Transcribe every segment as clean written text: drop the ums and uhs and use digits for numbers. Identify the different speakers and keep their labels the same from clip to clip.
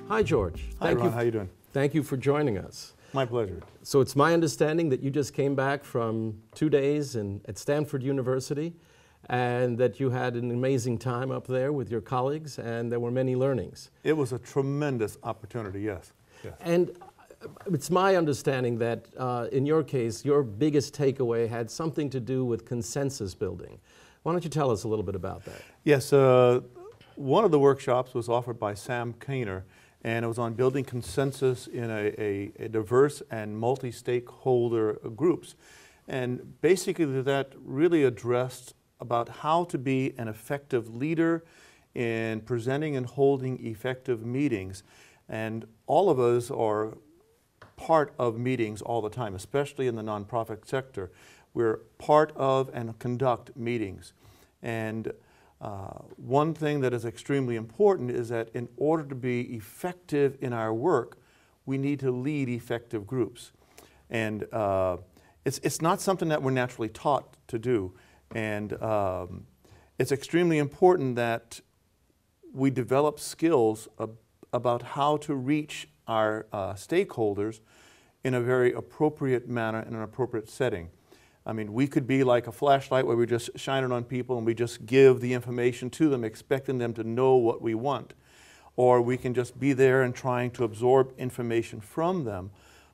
Speaker 1: Hi, George.
Speaker 2: Hi, Ron. How you doing?
Speaker 1: Thank you for joining us.
Speaker 2: My pleasure.
Speaker 1: So it's my understanding that you just came back from 2 days at Stanford University and that you had an amazing time up there with your colleagues and there were many learnings.
Speaker 2: It was a tremendous opportunity, yes. Yes.
Speaker 1: And it's my understanding that in your case, your biggest takeaway had something to do with consensus building. Why don't you tell us a little bit about that?
Speaker 2: Yes, one of the workshops was offered by Sam Kainer, and it was on building consensus in a diverse and multi-stakeholder groups. And basically that really addressed about how to be an effective leader in presenting and holding effective meetings. And all of us are part of meetings all the time, especially in the nonprofit sector. We're part of and conduct meetings. And one thing that is extremely important is that in order to be effective in our work, we need to lead effective groups. And it's not something that we're naturally taught to do. And it's extremely important that we develop skills about how to reach our stakeholders in a very appropriate manner, in an appropriate setting. I mean, we could be like a flashlight where we just shine it on people and we just give the information to them, expecting them to know what we want. Or we can just be there and trying to absorb information from them.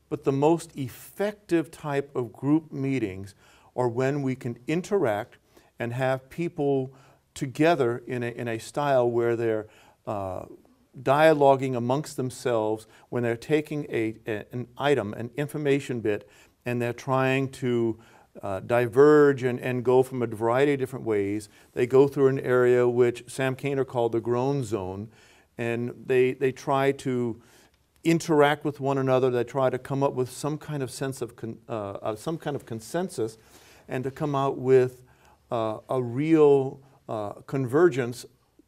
Speaker 2: But the most effective type of group meetings are when we can interact and have people together in a style where they're dialoguing amongst themselves, when they're taking an item, an information bit, and they're trying to diverge and go from a variety of different ways. They go through an area which Sam Kainer called the groan zone, and they try to interact with one another. They try to come up with some kind of sense of some kind of consensus, and to come out with a real convergence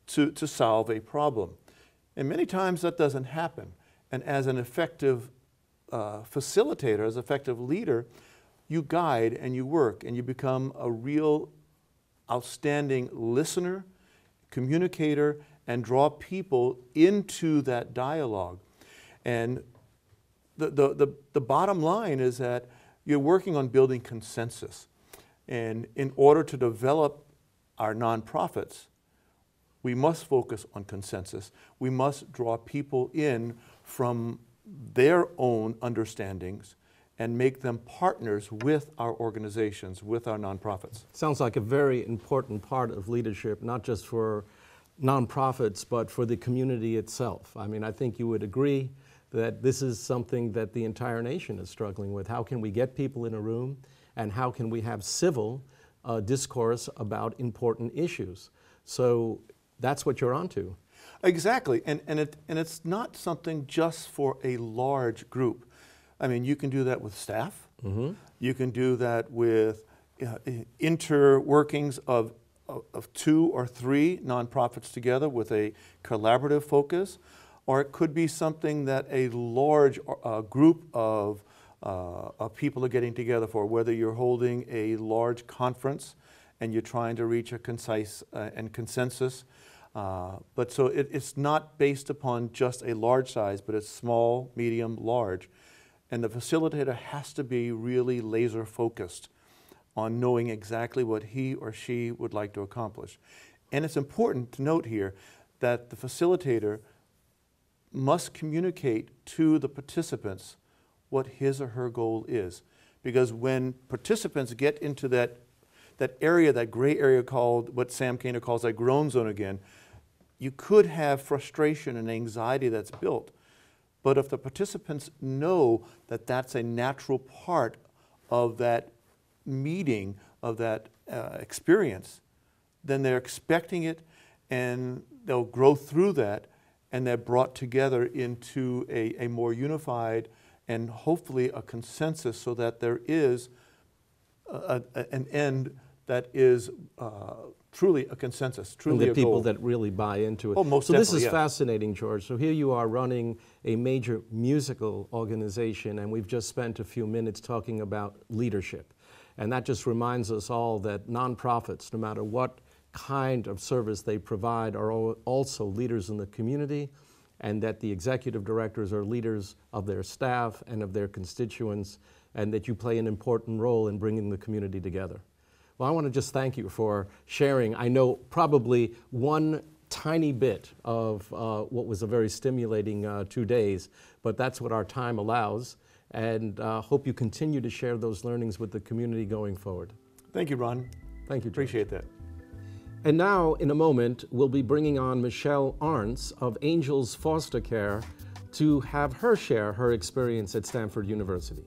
Speaker 2: to solve a problem. And many times that doesn't happen. And as an effective facilitator, as an effective leader, you guide and you work and you become a real outstanding listener, communicator, and draw people into that dialogue. And the bottom line is that you're working on building consensus. And in order to develop our nonprofits, we must focus on consensus. We must draw people in from their own understandings and make them partners with our organizations, with our nonprofits.
Speaker 1: Sounds like a very important part of leadership, not just for nonprofits, but for the community itself. I mean, I think you would agree that this is something that the entire nation is struggling with. How can we get people in a room, and how can we have civil discourse about important issues? So that's what you're onto.
Speaker 2: Exactly, and it's not something just for a large group. I mean, you can do that with staff. Mm-hmm. You can do that with interworkings of 2 or 3 nonprofits together with a collaborative focus, or it could be something that a large group of people are getting together for, whether you're holding a large conference and you're trying to reach a concise and consensus. But so it's not based upon just a large size, but it's small, medium, large. And the facilitator has to be really laser focused on knowing exactly what he or she would like to accomplish. And it's important to note here that the facilitator must communicate to the participants what his or her goal is. Because when participants get into that area, that gray area called, what Sam Kainer calls that groan zone again, you could have frustration and anxiety that's built. But if the participants know that that's a natural part of that meeting, of that experience, then they're expecting it and they'll grow through that, and they're brought together into a more unified and hopefully a consensus so that there is an end that is truly a consensus, truly
Speaker 1: and the
Speaker 2: a
Speaker 1: people
Speaker 2: goal.
Speaker 1: that really buy into it.
Speaker 2: Oh, most
Speaker 1: so this
Speaker 2: definitely,
Speaker 1: is
Speaker 2: yes.
Speaker 1: fascinating, George. So here you are running a major musical organization, and we've just spent a few minutes talking about leadership. And that just reminds us all that nonprofits, no matter what kind of service they provide, are also leaders in the community, and that the executive directors are leaders of their staff and of their constituents, and that you play an important role in bringing the community together. Well, I want to just thank you for sharing, I know, probably one tiny bit of what was a very stimulating 2 days, but that's what our time allows, and hope you continue to share those learnings with the community going forward.
Speaker 2: Thank you, Ron.
Speaker 1: Thank you, George.
Speaker 2: Appreciate that.
Speaker 1: And now, in a moment, we'll be bringing on Michelle Arntz of Angels Foster Care to have her share her experience at Stanford University.